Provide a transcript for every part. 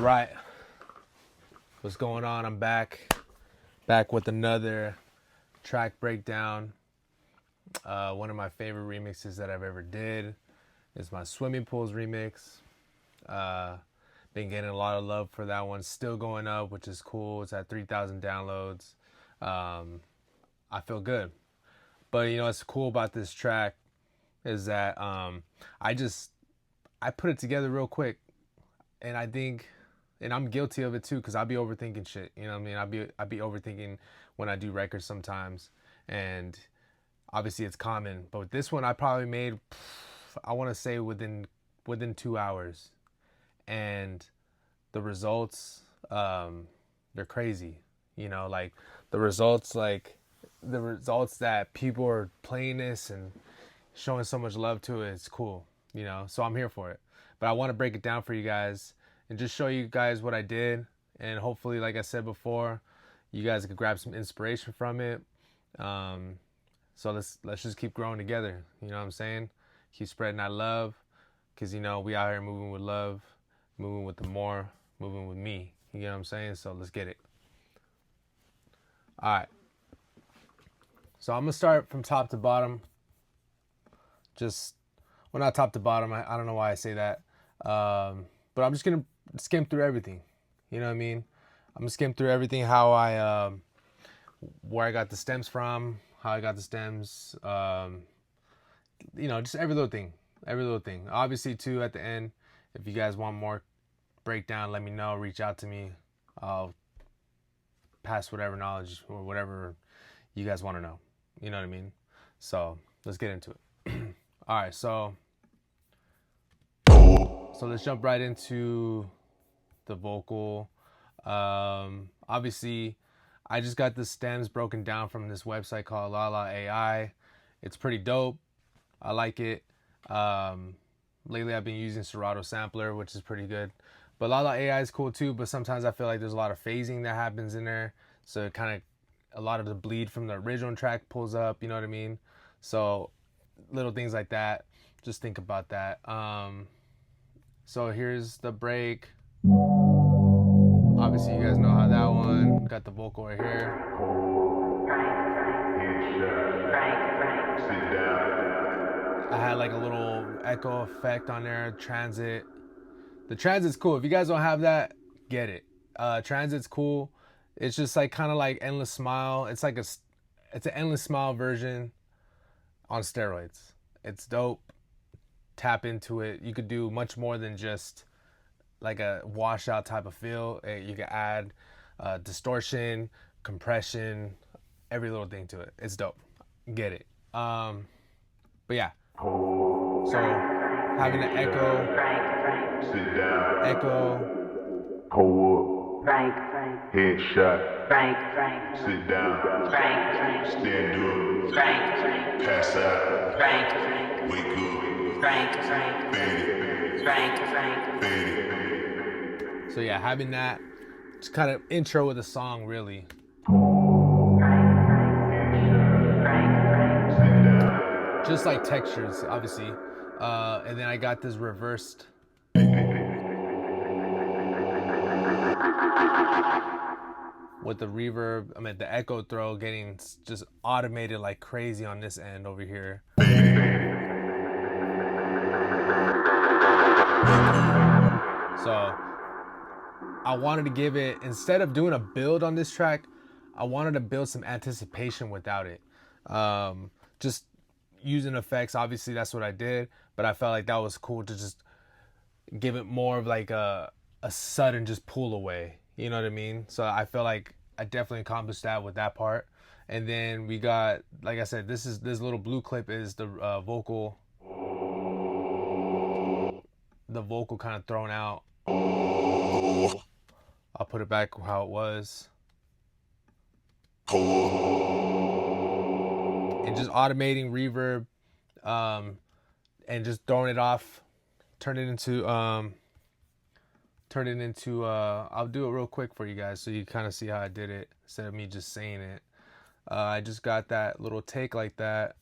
right. What's going on? I'm back with another track breakdown. One of my favorite remixes that I've ever did is my Swimming Pools remix. Been getting a lot of love for that one. Still going up, which is cool. It's at 3,000 downloads. I feel good. But you know what's cool about this track is that I put it together real quick, and I think, and I'm guilty of it too, because I'll be overthinking shit. You know what I mean? I'll be overthinking when I do records sometimes, and obviously it's common. But with this one, I probably made, I want to say within 2 hours, and the results, they're crazy. You know, like the results that people are playing this and showing so much love to it. It's cool. You know, so I'm here for it. But I want to break it down for you guys and just show you guys what I did, and hopefully, like I said before, you guys could grab some inspiration from it. So let's just keep growing together. You know what I'm saying? Keep spreading that love, because you know we out here moving with love, moving with the more, moving with me. You know what I'm saying? So let's get it. All right. So I'm gonna start from top to bottom. Well, not top to bottom. I don't know why I say that. But I'm just gonna skim through everything. You know what I mean? I'm gonna skim through everything, how where I got the stems from, how I got the stems. You know, just every little thing. Obviously, too, at the end, if you guys want more breakdown, let me know. Reach out to me. I'll pass whatever knowledge or whatever you guys want to know. You know what I mean? So let's get into it. All right, so let's jump right into the vocal. Obviously, I just got the stems broken down from this website called Lala AI. It's pretty dope. I like it. Lately, I've been using Serato Sampler, which is pretty good. But Lala AI is cool too, but sometimes I feel like there's a lot of phasing that happens in there. So it kind of, a lot of the bleed from the original track pulls up, you know what I mean? So little things like that. Just think about that. So here's the break. Obviously, you guys know how that one. Got the vocal right here. I had like a little echo effect on there. Transit. The transit's cool. If you guys don't have that, get it. Transit's cool. It's just like kind of like Endless Smile. It's an Endless Smile version on steroids. It's dope. Tap into it. You could do much more than just like a washout type of feel. You can add distortion, compression, every little thing to it. It's dope. Get it. But yeah. So having an echo, Pull up, headshot, sit down, stand up, pass out, wake up, fade it. So yeah, having that, just kind of intro with the song, really. Just like textures, obviously. And then I got this reversed. With the reverb, the echo throw getting just automated like crazy on this end over here. So I wanted to give it, instead of doing a build on this track, I wanted to build some anticipation without it. Just using effects, obviously that's what I did, but I felt like that was cool to just give it more of like a sudden just pull away. You know what I mean? So I feel like I definitely accomplished that with that part. And then we got, like I said, this little blue clip is the vocal kind of thrown out. I'll put it back how it was. And just automating reverb, and just throwing it off, turn it into I'll do it real quick for you guys so you kind of see how I did it instead of me just saying it. I just got that little take like that,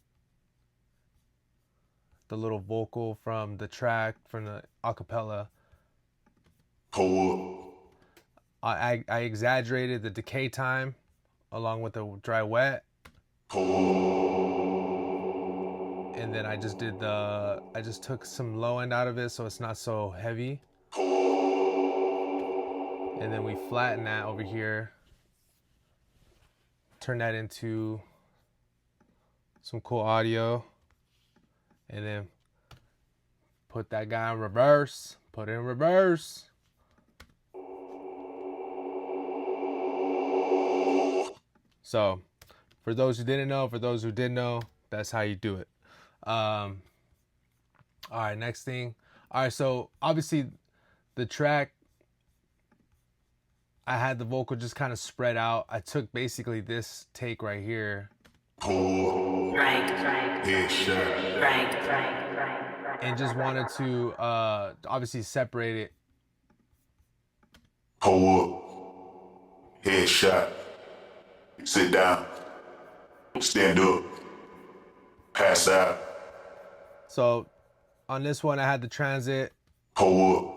the little vocal from the track, from the acapella. Pull I exaggerated the decay time along with the dry wet. And then I just took some low end out of it so it's not so heavy. And then we flatten that over here. Turn that into some cool audio. And then put that guy in reverse. Put it in reverse. So, for those who didn't know, for those who did know, that's how you do it. All right, next thing. All right, so obviously the track, I had the vocal just kind of spread out. I took basically this take right here. And just wanted to obviously separate it. Hold up. Headshot. Sit down. Stand up. Pass out. So on this one, I had the transit. Hold up.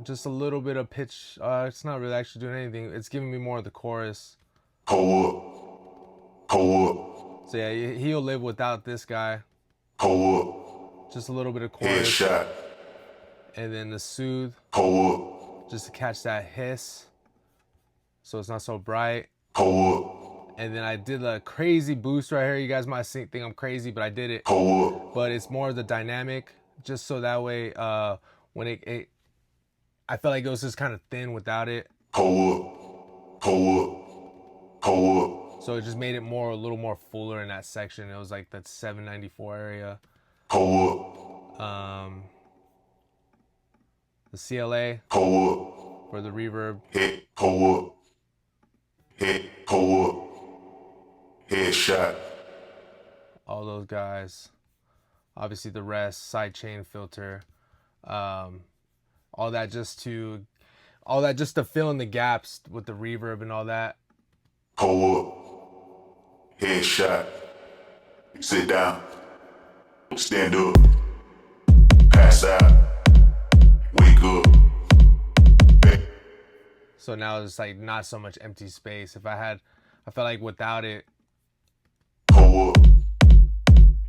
Just a little bit of pitch. It's not really actually doing anything. It's giving me more of the chorus. Hold up. Hold up. So yeah, he'll live without this guy. Hold up. Just a little bit of chorus. Headshot. And then the soothe. Hold up. Just to catch that hiss. So it's not so bright. Hold up. And then I did a crazy boost right here. You guys might think I'm crazy, but I did it. Hold up. But it's more of the dynamic. Just so that way, when it I felt like it was just kind of thin without it. Hold up. Hold up. Hold up. So it just made it a little more fuller in that section. It was like that 794 area. Hold up. The CLA. Hold up. For the reverb. Hit. Hold up. Hit. Hold up. Headshot. All those guys. Obviously the rest. Sidechain filter. All that just to fill in the gaps with the reverb and all that. Hold up. Headshot. Sit down. Stand up. Pass out. Wake up. So now it's like not so much empty space. I felt like without it. Hold up.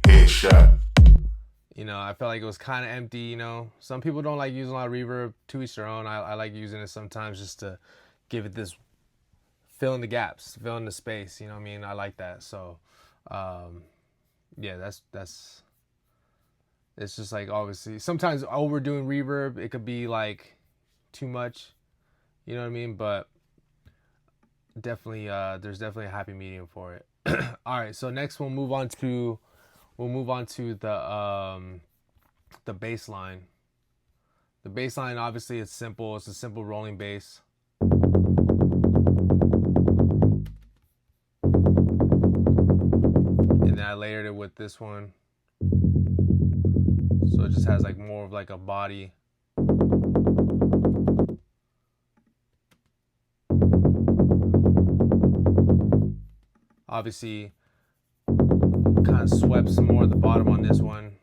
Headshot. You know, I felt like it was kind of empty, you know. Some people don't like using a lot of reverb, to each their own. I like using it sometimes just to give it this, fill in the gaps, fill in the space, you know what I mean? I like that. So, yeah, that's, it's just like, obviously, sometimes overdoing reverb, it could be like too much, you know what I mean? But definitely, there's definitely a happy medium for it. All right, so next we'll move on to the bass line. The bass line, obviously, it's simple. It's a simple rolling bass. And then I layered it with this one. So it just has like more of like a body. Obviously, kind of swept some more at the bottom on this one.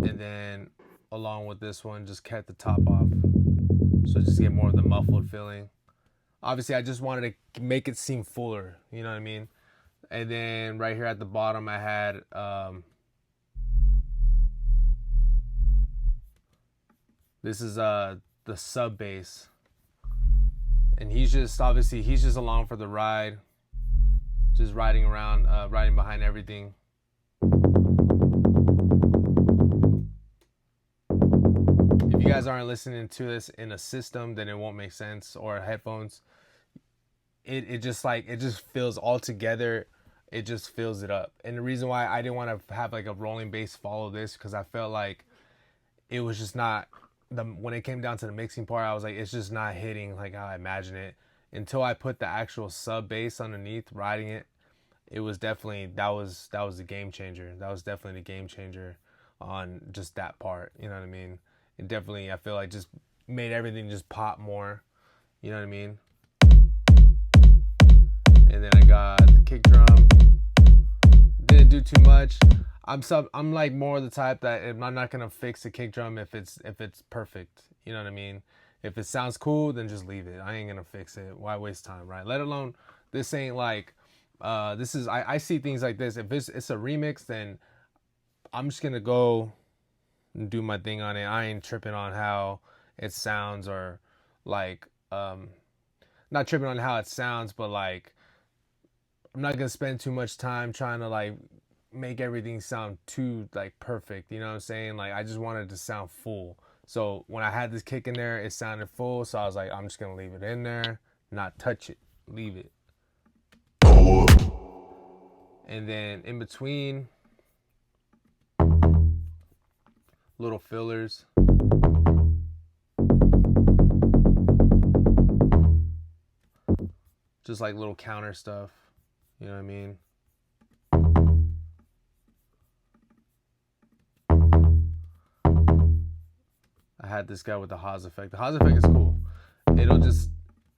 And then along with this one, just kept the top off. So just get more of the muffled feeling. Obviously, I just wanted to make it seem fuller. You know what I mean? And then right here at the bottom, I had this is the sub bass. And he's just along for the ride. Just riding around, riding behind everything. If you guys aren't listening to this in a system, then it won't make sense, or headphones. It just feels all together. It just fills it up. And the reason why I didn't want to have like a rolling bass follow this, because I felt like it was just not, when it came down to the mixing part, I was like, it's just not hitting like how I imagine it. Until I put the actual sub bass underneath, riding it, it was definitely, that was the game changer. That was definitely the game changer on just that part. You know what I mean? It definitely, I feel like, just made everything just pop more. You know what I mean? And then I got the kick drum. Didn't do too much. I'm like more the type that I'm not gonna fix the kick drum if it's perfect. You know what I mean? If it sounds cool, then just leave it. I ain't gonna fix it. Why waste time, right? Let alone this ain't like this is I see things like this. If it's a remix, then I'm just gonna go and do my thing on it. I ain't tripping on how it sounds or like not tripping on how it sounds, but like I'm not gonna spend too much time trying to like make everything sound too like perfect. You know what I'm saying? Like I just wanted to sound full. So when I had this kick in there, it sounded full. So I was like, I'm just gonna leave it in there, not touch it, leave it. Hold up. And then in between, little fillers. Just like little counter stuff. You know what I mean? I had this guy with the Haas effect. The Haas effect is cool. It'll just,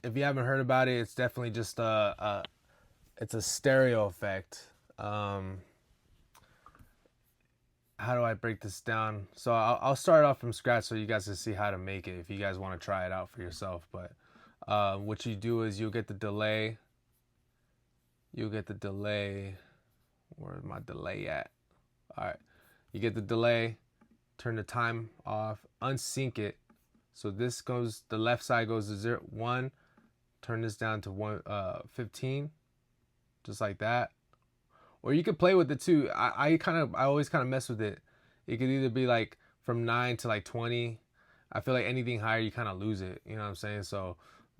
if you haven't heard about it, it's definitely just it's a stereo effect. How do I break this down? So I'll start off from scratch so you guys can see how to make it if you guys want to try it out for yourself. But what you do is you'll get the delay. Where's my delay at? All right. You get the delay, turn the time off, unsync it. So this goes, the left side goes to 0, 1, turn this down to 15, just like that. Or you could play with it too. I always kind of mess with it. It could either be like from 9 to like 20. I feel like anything higher, you kind of lose it. You know what I'm saying? So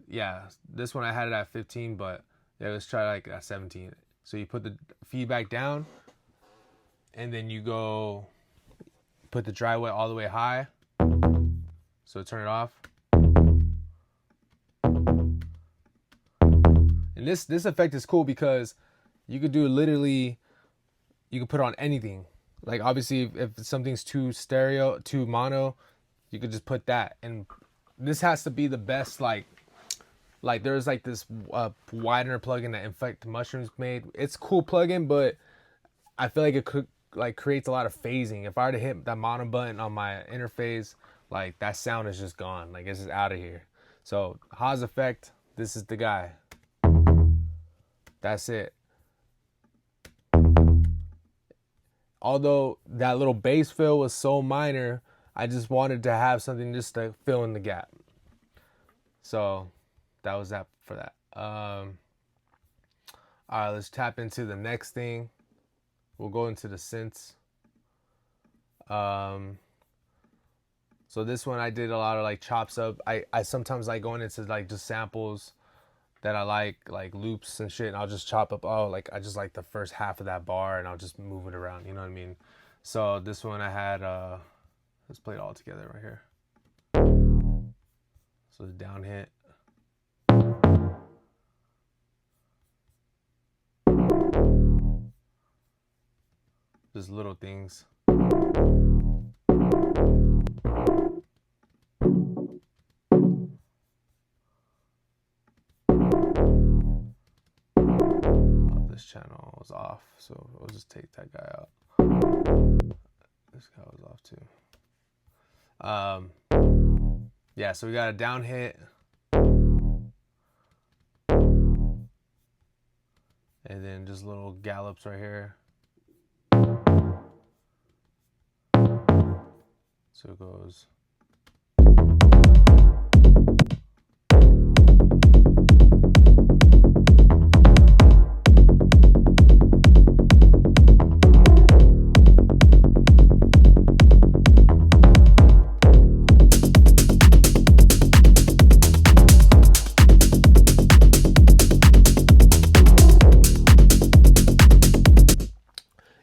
yeah, this one I had it at 15, but yeah, let's try like at 17. So you put the feedback down, and then you go put the dry wet all the way high. So turn it off. And this effect is cool because you could do literally, you could put on anything. Like obviously if something's too stereo, too mono, you could just put that. And this has to be the best, like there's like this widener plugin that Infect Mushrooms made. It's a cool plugin, but I feel like it could like creates a lot of phasing. If I were to hit that mono button on my interface, like that sound is just gone. Like it's just out of here. So Haas effect, this is the guy. That's it. Although that little bass fill was so minor, I just wanted to have something just to fill in the gap. So that was that for that. All right, let's tap into the next thing. We'll go into the synths. So this one I did a lot of like chops up. I sometimes like going into like just samples that I like loops and shit, and I'll just chop up, like I just like the first half of that bar and I'll just move it around, you know what I mean? So this one I had, let's play it all together right here. So the down hit. Just little things. This channel was off, so we'll just take that guy out. This guy was off too. Yeah, so we got a down hit. And then just little gallops right here. So it goes.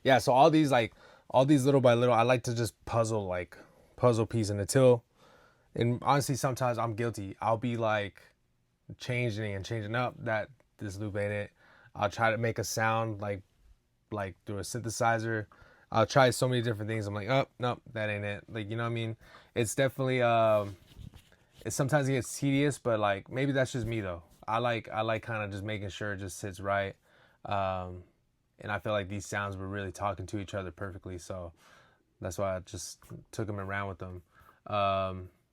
Yeah, so all these little by little, I like to just puzzle piece until, and honestly sometimes I'm guilty. I'll be like changing up that this loop ain't it. I'll try to make a sound like through a synthesizer. I'll try so many different things. I'm like, oh nope, that ain't it. Like, you know what I mean? It's definitely it sometimes it gets tedious, but like maybe that's just me though. I like kind of just making sure it just sits right. And I feel like these sounds were really talking to each other perfectly, so that's why I just took them and ran with them.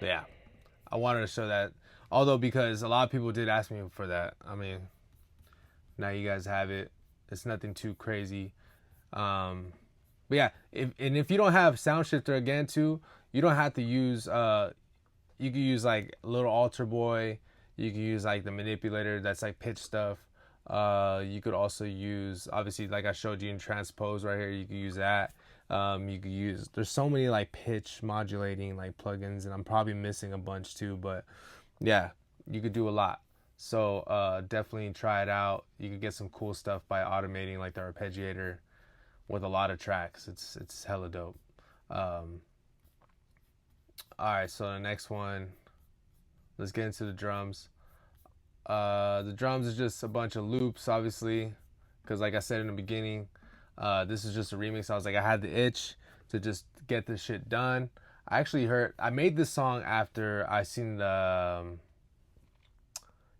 Yeah, I wanted to show that. Although, because a lot of people did ask me for that. I mean, now you guys have it. It's nothing too crazy. But yeah, if you don't have sound shifter again too, you don't have to use you can use like little altar boy. You can use like the manipulator that's like pitch stuff. You could also use, obviously, like I showed you in transpose right here, you can use that. You could use, there's so many like pitch modulating like plugins, and I'm probably missing a bunch too, but yeah, you could do a lot. So definitely try it out. You could get some cool stuff by automating like the arpeggiator with a lot of tracks. It's hella dope. All right, so the next one, let's get into the drums. The drums is just a bunch of loops, obviously, because like I said in the beginning, this is just a remix. I was like, I had the itch to just get this shit done. I made this song after I seen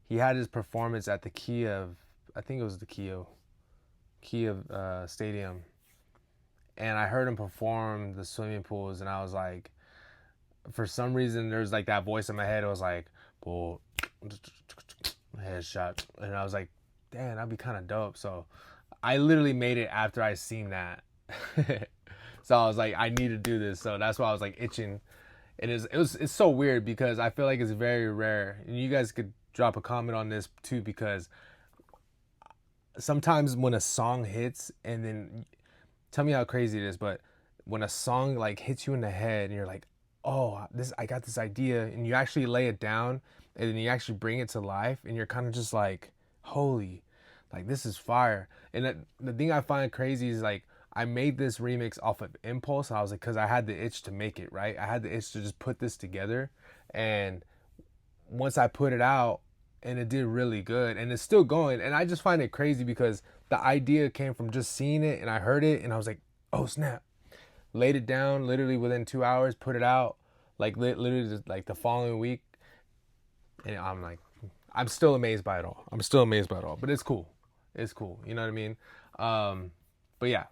he had his performance at the Kiev, I think it was the Kiev stadium, and I heard him perform the swimming pools, and I was like, for some reason, there's like that voice in my head. It was like, "Bull, headshot," and I was like, "Damn, that'd be kind of dope." So I literally made it after I seen that. So I was like, I need to do this. So that's why I was like itching. It's so weird because I feel like it's very rare, and you guys could drop a comment on this too, because sometimes when a song hits, and then tell me how crazy it is, but when a song like hits you in the head and you're like, oh, I got this idea, and you actually lay it down, and then you actually bring it to life, and you're kind of just like, holy, like this is fire. And the thing I find crazy is like, I made this remix off of impulse. I was like, because I had the itch to make it, right? I had the itch to just put this together, and once I put it out, and it did really good, and it's still going, and I just find it crazy because the idea came from just seeing it, and I heard it, and I was like, oh snap. Laid it down literally within 2 hours, put it out like literally just, like the following week, and I'm still amazed by it all. But it's cool. You know what I mean? But yeah,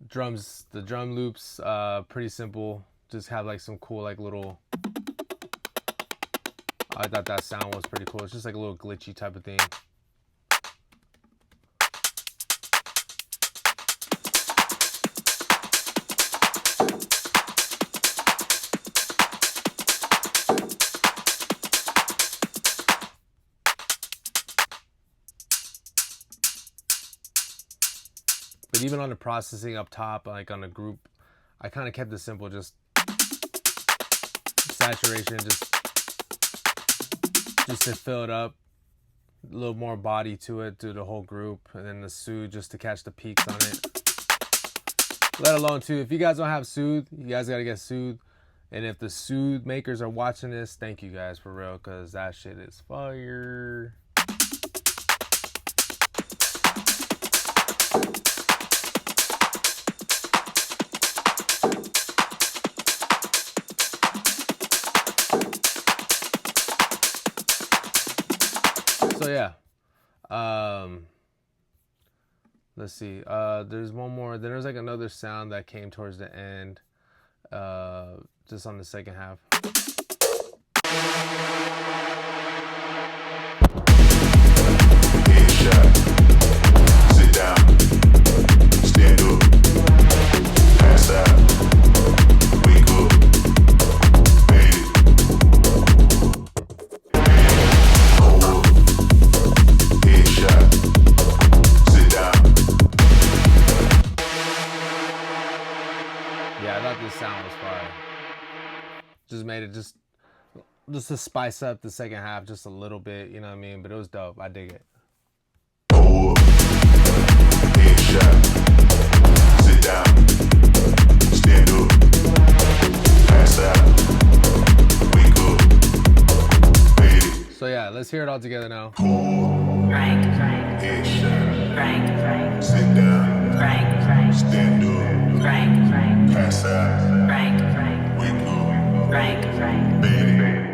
the drum loops, pretty simple. Just have like some cool like little, I thought that sound was pretty cool. It's just like a little glitchy type of thing. But even on the processing up top, like on the group, I kind of kept it simple, just saturation, just to fill it up, a little more body to it, to the whole group, and then the soothe just to catch the peaks on it. Let alone too, if you guys don't have soothe, you guys gotta get soothe. And if the soothe makers are watching this, thank you guys for real, cause that shit is fire. So yeah, let's see, there's one more, then there's like another sound that came towards the end, just on the second half. Headshot. Sit down. Stand up. Pass out. Wake up. Made it. Hold up. Headshot. Sit down. Yeah, I thought this sound was fire. Just made it just to spice up the second half just a little bit, you know what I mean? But it was dope. I dig it. Hold up. Headshot. Sit down. Stand up. Pass out. Wake up. Made it. So yeah, let's hear it all together now. Frank, Headshot. Frank, Sit down. Frank, Stand up. Frank, Pass out. Frank, Wake up. Frank, Made it.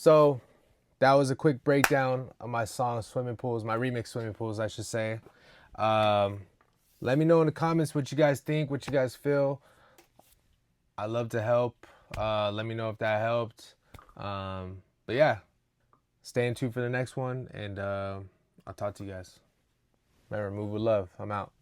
So that was a quick breakdown of my song Swimming Pools, my remix Swimming Pools, I should say. Let me know in the comments what you guys think, what you guys feel. I love to help. Let me know if that helped. But yeah, stay in tuned for the next one, and I'll talk to you guys. Remember, move with love. I'm out.